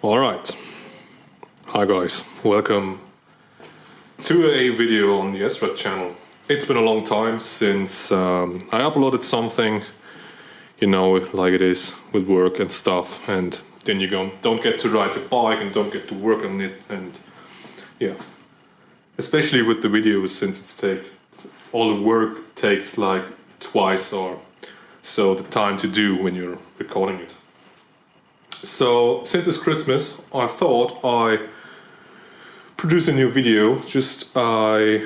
Alright, hi guys, welcome to a video on the SRAD channel. It's been a long time since I uploaded something, you know, like it is with work and stuff, and then you don't get to ride your bike and don't get to work on it, and yeah, especially with the videos, since all the work takes like twice or so the time to do when you're recording it. So, since it's Christmas, I thought I produce a new video, just like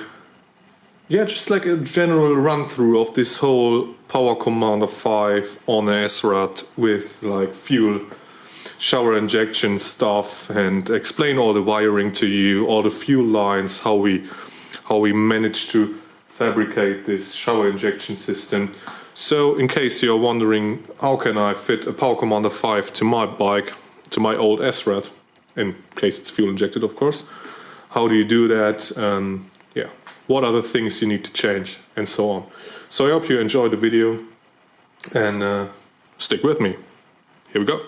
a general run through of this whole Power Commander 5 on a SRAD with like fuel shower injection stuff, and explain all the wiring to you, all the fuel lines, how we managed to fabricate this shower injection system. So, in case you're wondering, how can I fit a Power Commander 5 to my bike, to my old SRAD, in case it's fuel injected, of course. How do you do that? Yeah, what are the things you need to change, and so on. So I hope you enjoy the video, and stick with me. Here we go.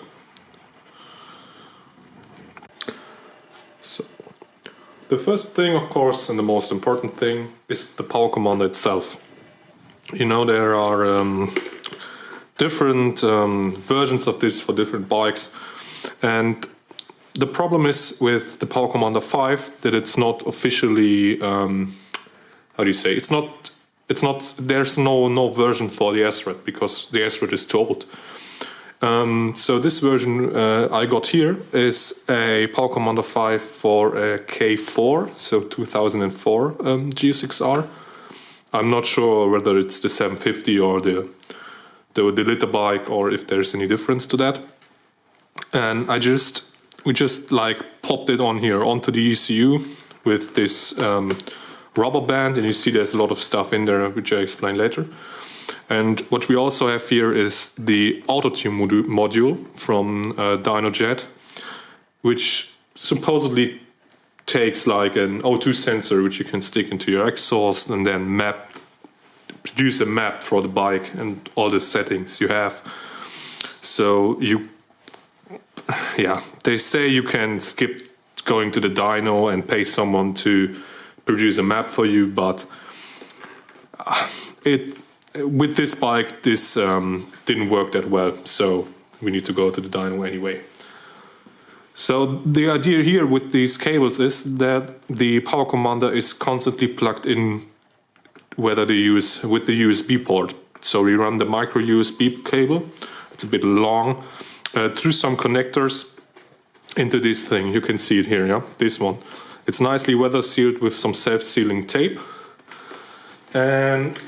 So, the first thing, of course, and the most important thing, is the Power Commander itself. You know, there are different versions of this for different bikes, and the problem is with the Power Commander 5 that it's not officially, how do you say, there's no version for the SRAD, because the SRAD is too old. So this version I got here is a Power Commander 5 for a K4, so 2004 GSX-R. I'm not sure whether it's the 750 or the liter bike, or if there's any difference to that. And we just like popped it on here onto the ECU with this rubber band, and you see there's a lot of stuff in there which I explain later. And what we also have here is the auto-tune module from DynoJet, which supposedly takes like an O2 sensor which you can stick into your exhaust and then produce a map for the bike and all the settings you have. So they say you can skip going to the dyno and pay someone to produce a map for you, but with this bike this didn't work that well, so we need to go to the dyno anyway. So the idea here with these cables is that the Power Commander is constantly plugged in with the USB port. So we run the micro USB cable, it's a bit long, through some connectors into this thing. You can see it here, yeah, this one. It's nicely weather sealed with some self-sealing tape. And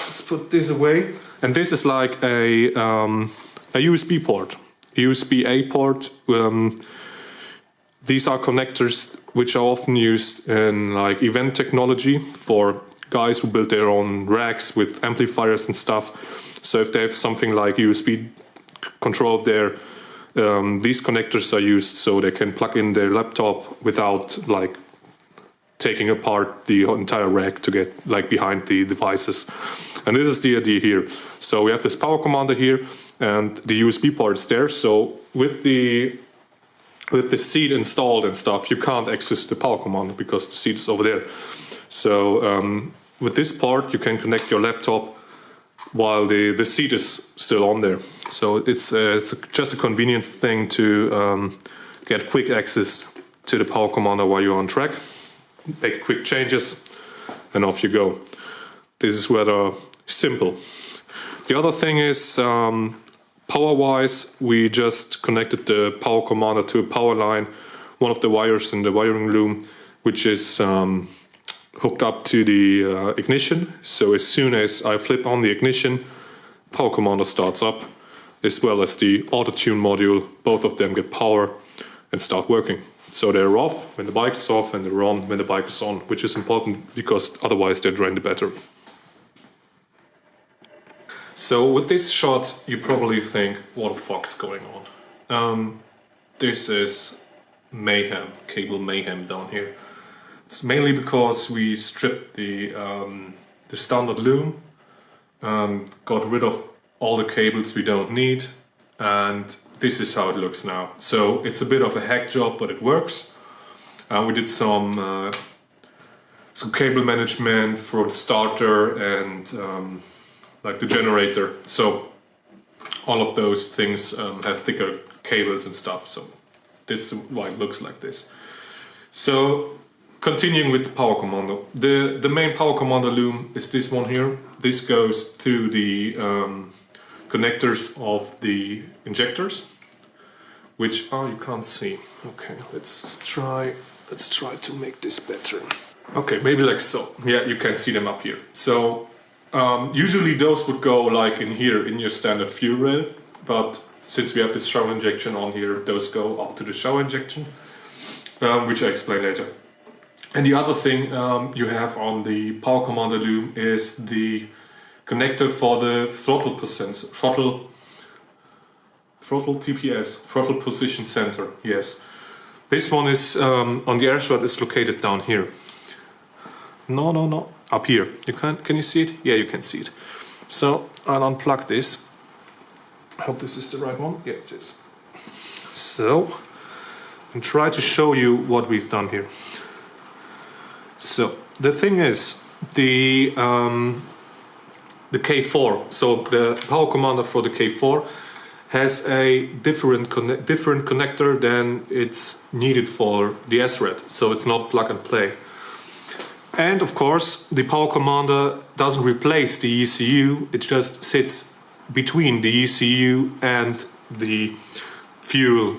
let's put this away. And this is like a USB port. USB-A port. These are connectors which are often used in like event technology for guys who build their own racks with amplifiers and stuff. So if they have something like USB control there, these connectors are used so they can plug in their laptop without like taking apart the entire rack to get like behind the devices. And this is the idea here. So we have this Power Commander here, and the USB port is there. So with the seat installed and stuff, you can't access the Power Commander because the seat is over there. So with this port, you can connect your laptop while the seat is still on there. So it's just a convenience thing to get quick access to the Power Commander while you're on track. Make quick changes, and off you go. This is rather simple. The other thing is, power-wise, we just connected the Power Commander to a power line, one of the wires in the wiring loom, which is hooked up to the ignition. So as soon as I flip on the ignition, Power Commander starts up, as well as the auto-tune module. Both of them get power and start working. So they're off when the bike is off, and they're on when the bike is on, which is important because otherwise they drain the battery. So with this shot, you probably think, what the fuck is going on? This is Mayhem, cable Mayhem down here. It's mainly because we stripped the standard loom, got rid of all the cables we don't need, and this is how it looks now. So it's a bit of a hack job, but it works. We did some cable management for the starter and like the generator. So all of those things have thicker cables and stuff. So that's why it looks like this. So continuing with the power commander. The main power commander loom is this one here. This goes to the connectors of the injectors, which you can't see. Okay, let's try to make this better. Okay, maybe like so. Yeah, you can see them up here. So usually those would go like in here in your standard fuel rail, but since we have this shower injection on here, those go up to the shower injection, which I explain later. And the other thing you have on the power commander loom is the connector for the throttle TPS, throttle position sensor. Yes, this one is on the SRAD is located down here. No, up here. Can you see it? Yeah, you can see it. So I'll unplug this. I hope this is the right one. Yeah, it is. So, and try to show you what we've done here. So the thing is, the K4. So the power commander for the K4 has a different connector than it's needed for the SRAD. So it's not plug and play. And of course, the power commander doesn't replace the ECU. It just sits between the ECU and the fuel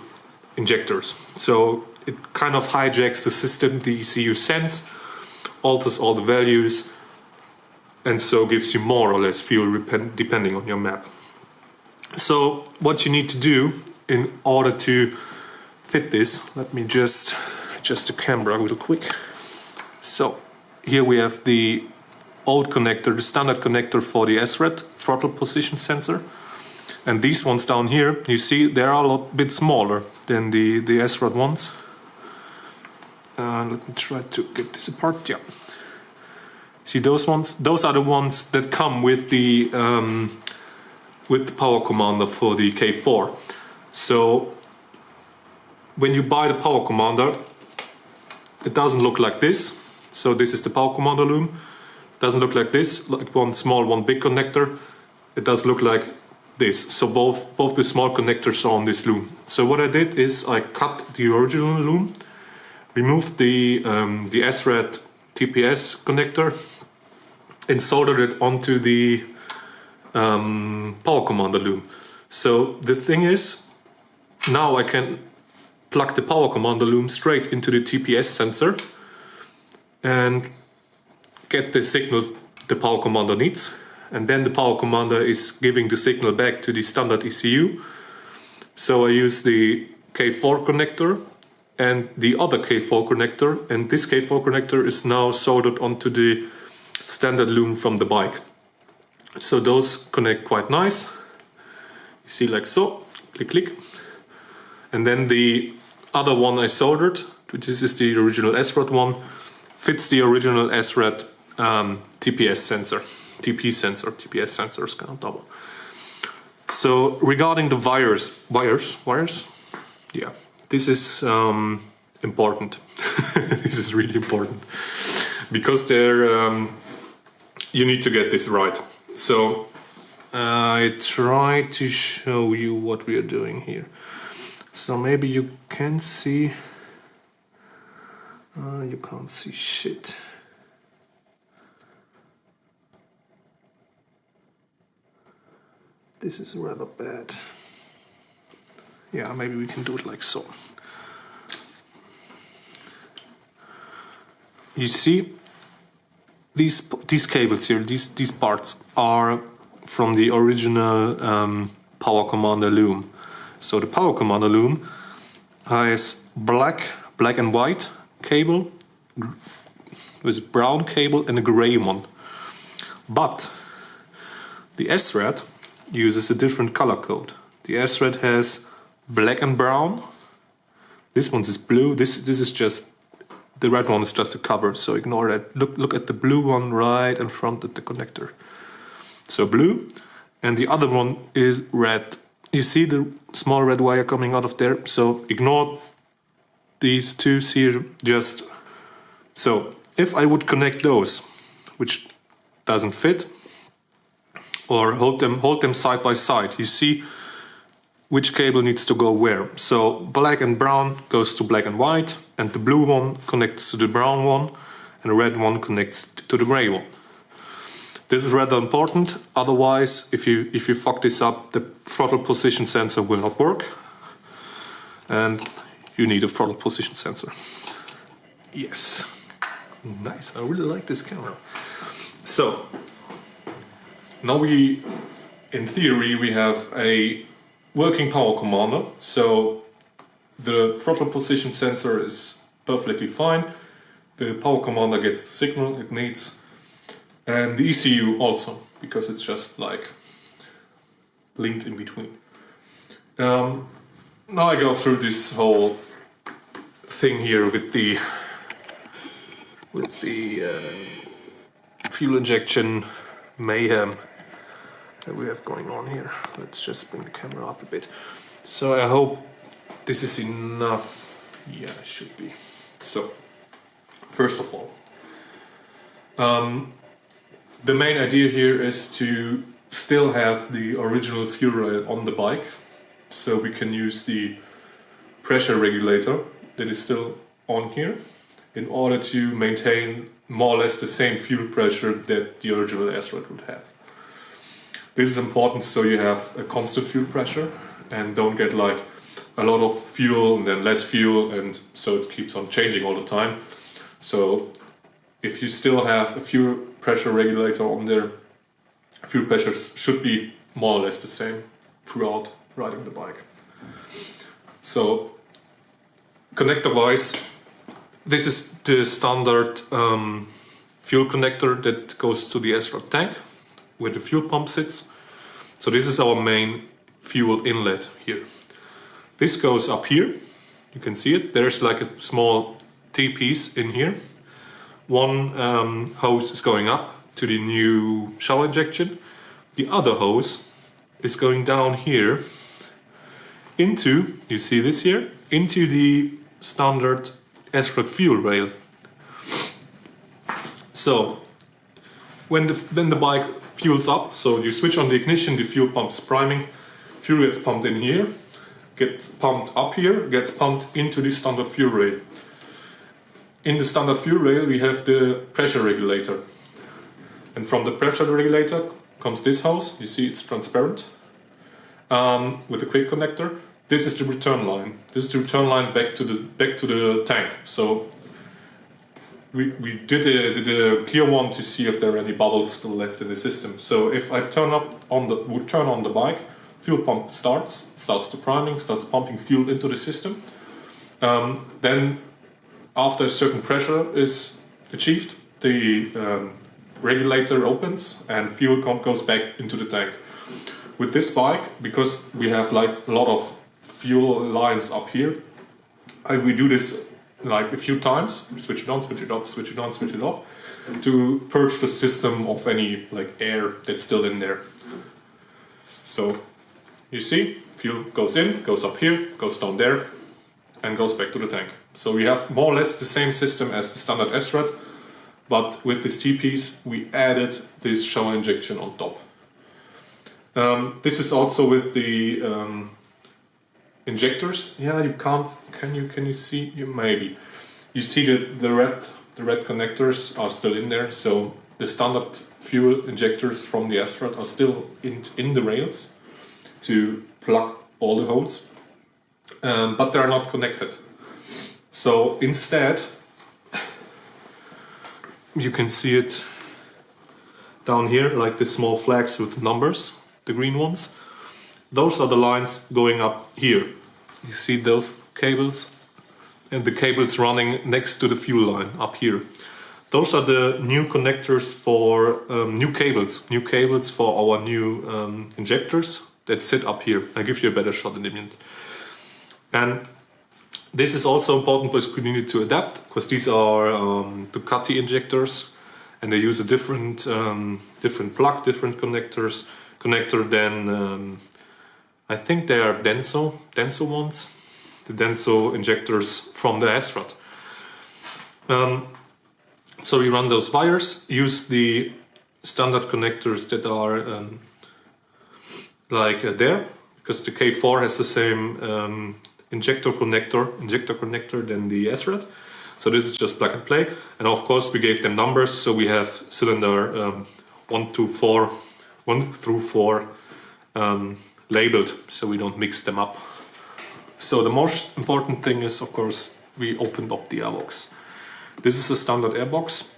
injectors. So it kind of hijacks the system the ECU sends, alters all the values, and so gives you more or less fuel depending on your map. So what you need to do in order to fit this, let me just adjust the camera real quick. So here we have the old connector, the standard connector for the SRAD throttle position sensor. And these ones down here, you see, they are a bit smaller than the SRAD ones. Let me try to get this apart. Yeah. See those ones? Those are the ones that come with the power commander for the K4. So when you buy the power commander, it doesn't look like this. So this is the power commander loom. It doesn't look like this, like one small, one big connector. It does look like this. So both the small connectors are on this loom. So what I did is I cut the original loom, removed the SRAD TPS connector, and soldered it onto the power commander loom. So the thing is, now I can plug the power commander loom straight into the TPS sensor and get the signal the power commander needs. And then the power commander is giving the signal back to the standard ECU. So I use the K4 connector and the other K4 connector, and this K4 connector is now soldered onto the standard loom from the bike. So those connect quite nice. You see, like so, click, click. And then the other one I soldered, which is the original SRAD one, fits the original SRAD TPS sensor. TPS sensor is kind of double. So regarding the wires, yeah, this is important. This is really important because they're you need to get this right. So I try to show you what we are doing here. So maybe you can see. You can't see shit. This is rather bad. Yeah, maybe we can do it like so. You see, these cables here, these parts are from the original power commander loom. So the power commander loom has black and white cable, with brown cable and a gray one. But the SRAD uses a different color code. The SRAD has black and brown. This one is blue. This is just, the red one is just a cover, so ignore that. Look at the blue one right in front of the connector. So blue, and the other one is red you see the small red wire coming out of there, so ignore these two here. Just so if I would connect those, which doesn't fit, or hold them side by side, you see which cable needs to go where. So black and brown goes to black and white, and the blue one connects to the brown one, and the red one connects to the gray one. This is rather important, otherwise if you fuck this up, the throttle position sensor will not work, and you need a throttle position sensor. Yes, nice, I really like this camera. So now in theory we have a working power commander, so the throttle position sensor is perfectly fine, the power commander gets the signal it needs, and the ECU also, because it's just like linked in between. Now I go through this whole thing here with the fuel injection mayhem that we have going on here. Let's just bring the camera up a bit. So I hope this is enough. Yeah, it should be. So, first of all, the main idea here is to still have the original fuel rail on the bike, so we can use the pressure regulator that is still on here in order to maintain more or less the same fuel pressure that the original SRAD would have. This is important so you have a constant fuel pressure and don't get like a lot of fuel and then less fuel, and so it keeps on changing all the time. So if you still have a fuel pressure regulator on there, fuel pressures should be more or less the same throughout riding the bike. So connector wise, this is the standard fuel connector that goes to the SRAD tank where the fuel pump sits. So this is our main fuel inlet here. This goes up here, you can see it, there's like a small T-piece in here. One hose is going up to the new shower injection, the other hose is going down here into, you see this here, into the standard SRAD fuel rail. So when the bike fuels up, so you switch on the ignition, the fuel pump is priming, fuel gets pumped in here, gets pumped up here, gets pumped into the standard fuel rail. In the standard fuel rail we have the pressure regulator, and from the pressure regulator comes this hose, you see it's transparent, with a quick connector. This is the return line. This is the return line back to the tank. So we did a clear one to see if there are any bubbles still left in the system. So if I would turn on the bike, fuel pump starts the priming, starts pumping fuel into the system. Then after a certain pressure is achieved, the regulator opens and fuel goes back into the tank. With this bike, because we have like a lot of fuel lines up here, we do this like a few times, switch it on, switch it off, switch it on, switch it off, to purge the system of any like air that's still in there. So you see, fuel goes in, goes up here, goes down there, and goes back to the tank. So we have more or less the same system as the standard SRAD, but with this T-piece we added this shower injection on top. This is also with the injectors. Yeah, you can't. Can you see? Maybe you see the red connectors are still in there. So the standard fuel injectors from the SRAD are still in the rails to plug all the holes, but they are not connected. So instead, you can see it down here, like the small flags with numbers, the green ones. Those are the lines going up here. You see those cables, and the cables running next to the fuel line up here. Those are the new connectors for new cables for our new injectors that sit up here. I'll give you a better shot in a minute. And this is also important because we need to adapt, because these are Ducati injectors, and they use a different plug, different connector than I think they are Denso ones, the Denso injectors from the SRAD. So we run those wires, use the standard connectors that are there, because the K4 has the same injector connector than the SRAD. So this is just plug and play, and of course we gave them numbers, so we have cylinder 1 through 4 labeled, so we don't mix them up. So the most important thing is, of course, we opened up the airbox. This is a standard airbox,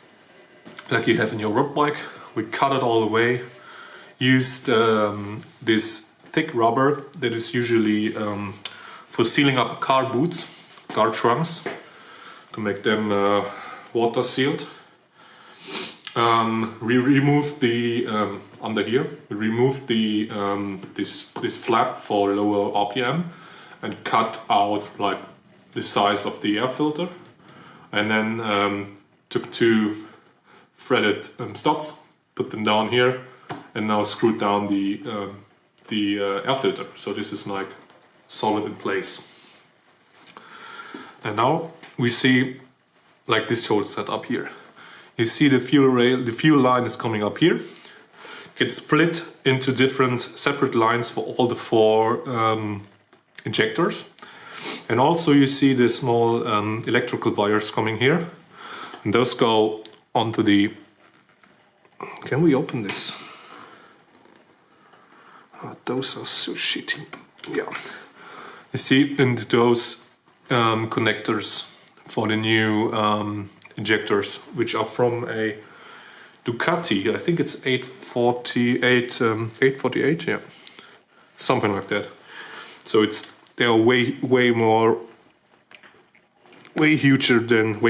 like you have in your road bike. We cut it all the way, used this thick rubber that is usually for sealing up car boots, car trunks, to make them water sealed. We removed the under here. We removed the this flap for lower RPM and cut out like the size of the air filter, and then took 2 threaded studs, put them down here, and now screwed down the air filter. So this is like solid in place. And now we see like this whole setup here. You see the fuel rail, the fuel line is coming up here. Gets split into different separate lines for all the 4 injectors. And also you see the small electrical wires coming here. And those go onto the... Can we open this? Oh, those are so shitty. Yeah. You see into those connectors for the new injectors, which are from a Ducati. I think it's 848, yeah, something like that. So they are way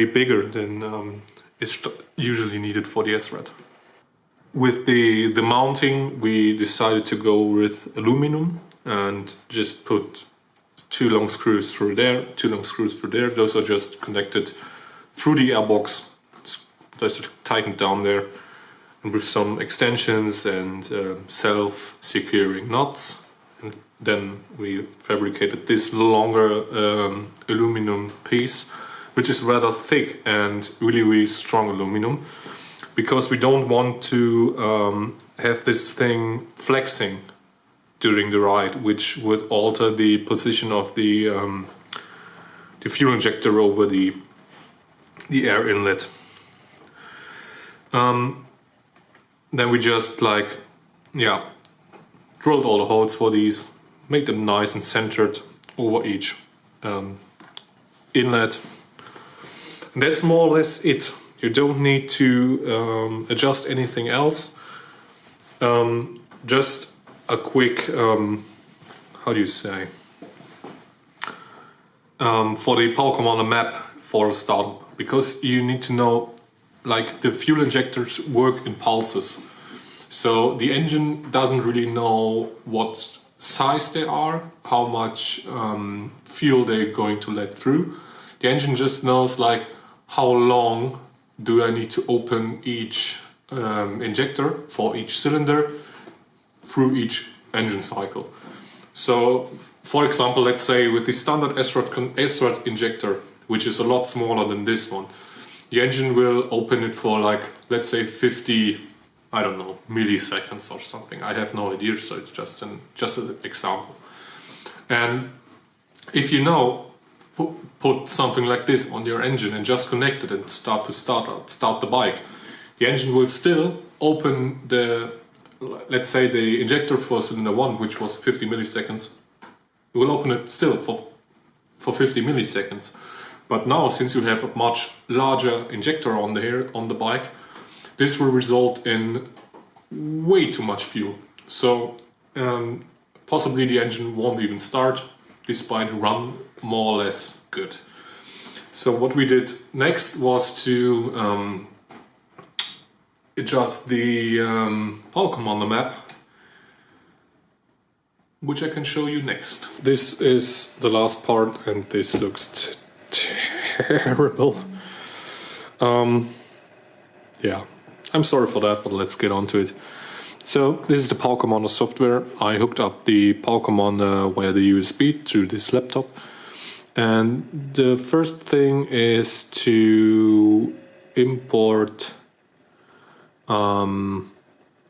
bigger than is usually needed for the SRAD. With the mounting, we decided to go with aluminum and just put 2 long screws through there, 2 long screws through there. Those are just connected through the airbox. Those are tightened down there, and with some extensions and self-securing nuts. And then we fabricated this longer aluminum piece, which is rather thick and really strong aluminum, because we don't want to have this thing flexing during the ride, which would alter the position of the fuel injector over the air inlet. Then we just drilled all the holes for these, made them nice and centered over each inlet. And that's more or less it. You don't need to adjust anything else. Just a quick, how do you say, for the power commander map for a startup, because you need to know, like, the fuel injectors work in pulses. So the engine doesn't really know what size they are, how much fuel they're going to let through. The engine just knows, like, how long do I need to open each injector for each cylinder through each engine cycle. So, for example, let's say with the standard SRAD injector, which is a lot smaller than this one, the engine will open it for, like, let's say 50, I don't know, milliseconds or something. I have no idea, so it's just an example. And if you know, put something like this on your engine and just connect it and start the bike, the engine will still open the, let's say, the injector for cylinder 1, which was 50 milliseconds. It will open it still for 50 milliseconds. But now, since you have a much larger injector on the bike, this will result in way too much fuel. So possibly the engine won't even start, despite run more or less good. So what we did next was to adjust the power commander map, which I can show you next. This is the last part, and this looks terrible. Yeah, I'm sorry for that, but let's get on to it. So this is the Power Commander software. I hooked up the Power Commander via the USB to this laptop. And the first thing is to import the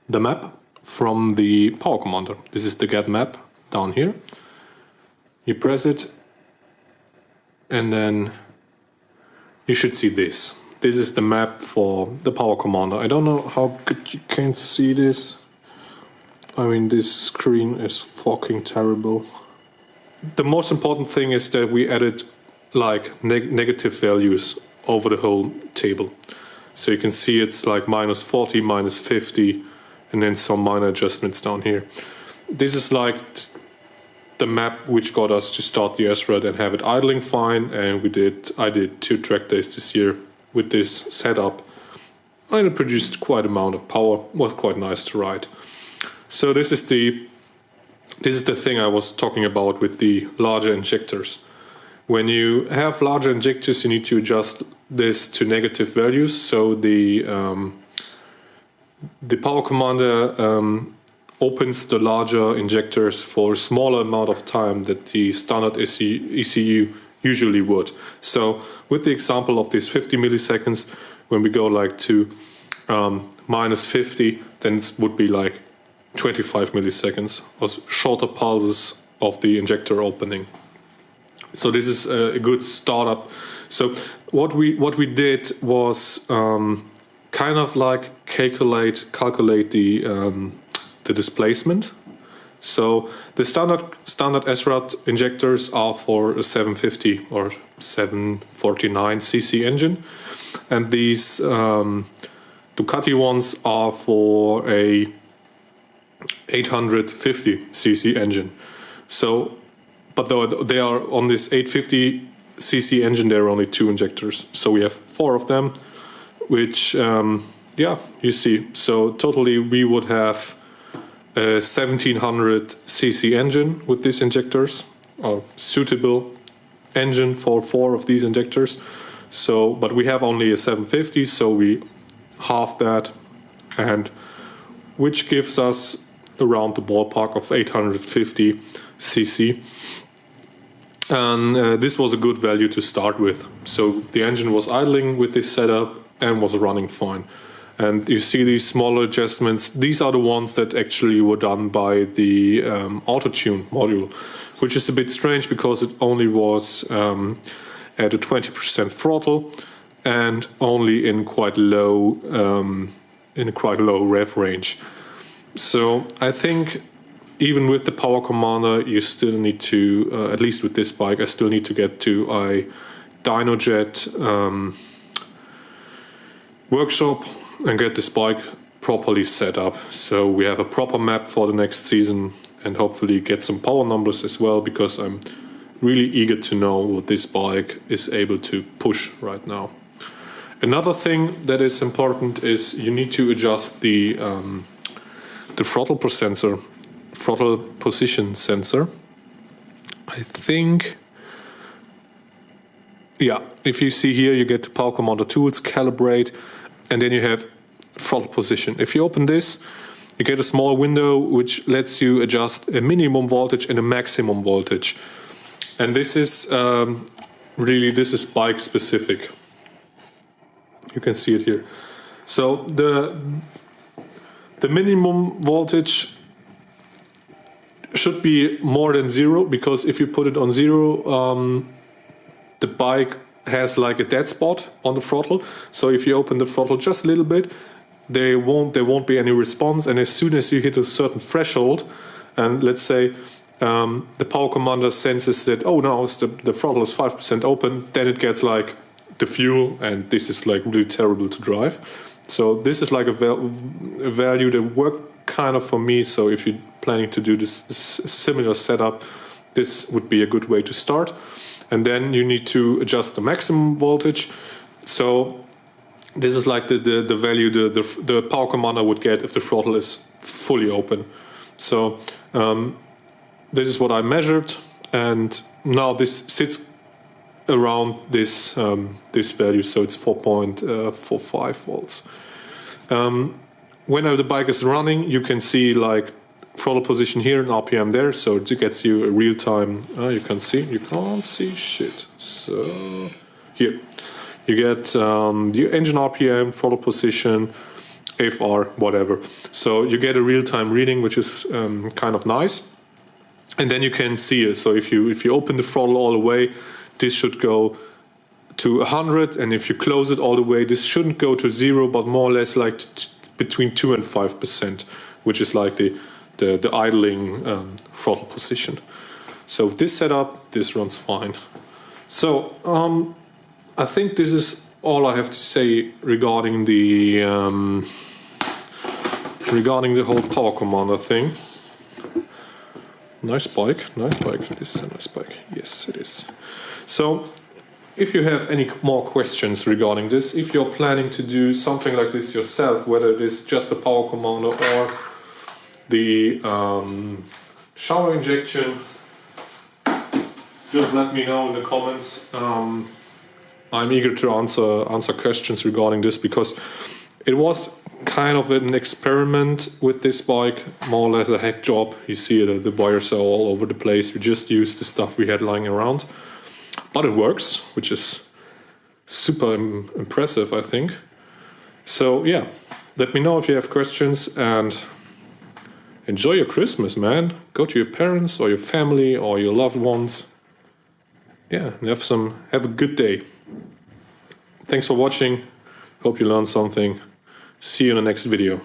map from the Power Commander. This is the get map down here. You press it and then you should see this. This is the map for the Power Commander. I don't know how good you can see this. I mean, this screen is fucking terrible. The most important thing is that we added like negative values over the whole table. So you can see it's like -40, -50, and then some minor adjustments down here. This is like the map which got us to start the SRAD and have it idling fine. And I did 2 track days this year with this setup. And it produced quite an amount of power. Was quite nice to ride. So this is the thing I was talking about with the larger injectors. When you have larger injectors, you need to adjust this to negative values. So the Power Commander opens the larger injectors for a smaller amount of time that the standard ECU usually would. So with the example of these 50 milliseconds, when we go like to -50, then it would be like 25 milliseconds or shorter pulses of the injector opening. So this is a good startup. So what we did was kind of like calculate the displacement. So the standard SRAD injectors are for a 750 or 749 cc engine, and these Ducati ones are for a 850 cc engine. So, but though they are on this 850 cc engine, there are only 2 injectors. So we have 4 of them, which you see. So totally we would have a 1700 cc engine with these injectors, or suitable engine for 4 of these injectors. So, but we have only a 750, so we half that, and which gives us around the ballpark of 850 cc. And this was a good value to start with. So the engine was idling with this setup and was running fine. And you see these smaller adjustments. These are the ones that actually were done by the auto-tune module, which is a bit strange because it only was at a 20% throttle and only in quite low rev range. So I think even with the Power Commander, you still need to, at least with this bike, I still need to get to a DynoJet workshop and get this bike properly set up. So we have a proper map for the next season and hopefully get some power numbers as well, because I'm really eager to know what this bike is able to push right now. Another thing that is important is you need to adjust the throttle position sensor. I think, yeah, if you see here, you get the Power Commander tools, calibrate, and then you have throttle position. If you open this, you get a small window which lets you adjust a minimum voltage and a maximum voltage. And this is this is bike specific. You can see it here. So the minimum voltage should be more than 0, because if you put it on 0, the bike has like a dead spot on the throttle. So if you open the throttle just a little bit, there won't be any response. And as soon as you hit a certain threshold, and let's say the Power Commander senses that, oh, now the throttle is 5% open, then it gets like the fuel, and this is like really terrible to drive. So this is like a value that worked kind of for me. So if you're planning to do this similar setup, this would be a good way to start. And then you need to adjust the maximum voltage. So this is like the value the Power Commander would get if the throttle is fully open. So this is what I measured, and now this sits around this value, so it's 4.45 volts. whenever the bike is running, you can see like throttle position here and RPM there, so it gets you a real time. You can't see shit. So here you get the engine RPM, throttle position, FR, whatever. So you get a real time reading, which is kind of nice. And then you can see it. So if you open the throttle all the way, this should go to 100, and if you close it all the way, this shouldn't go to 0, but more or less like between 2 and 5%, which is like the idling throttle position. So with this setup, this runs fine. So I think this is all I have to say regarding the whole power commander thing. Nice bike, nice bike. This is a nice bike. Yes, it is. So if you have any more questions regarding this, if you're planning to do something like this yourself, whether it is just a power commander or the shower injection, just let me know in the comments. I'm eager to answer questions regarding this, because it was kind of an experiment with this bike, more or less a hack job. You see it, the wires are all over the place. We just used the stuff we had lying around, but it works, which is super impressive, I think. So yeah, let me know if you have questions, and enjoy your Christmas, man. Go to your parents or your family or your loved ones. Yeah, and have a good day. Thanks for watching. Hope you learned something. See you in the next video.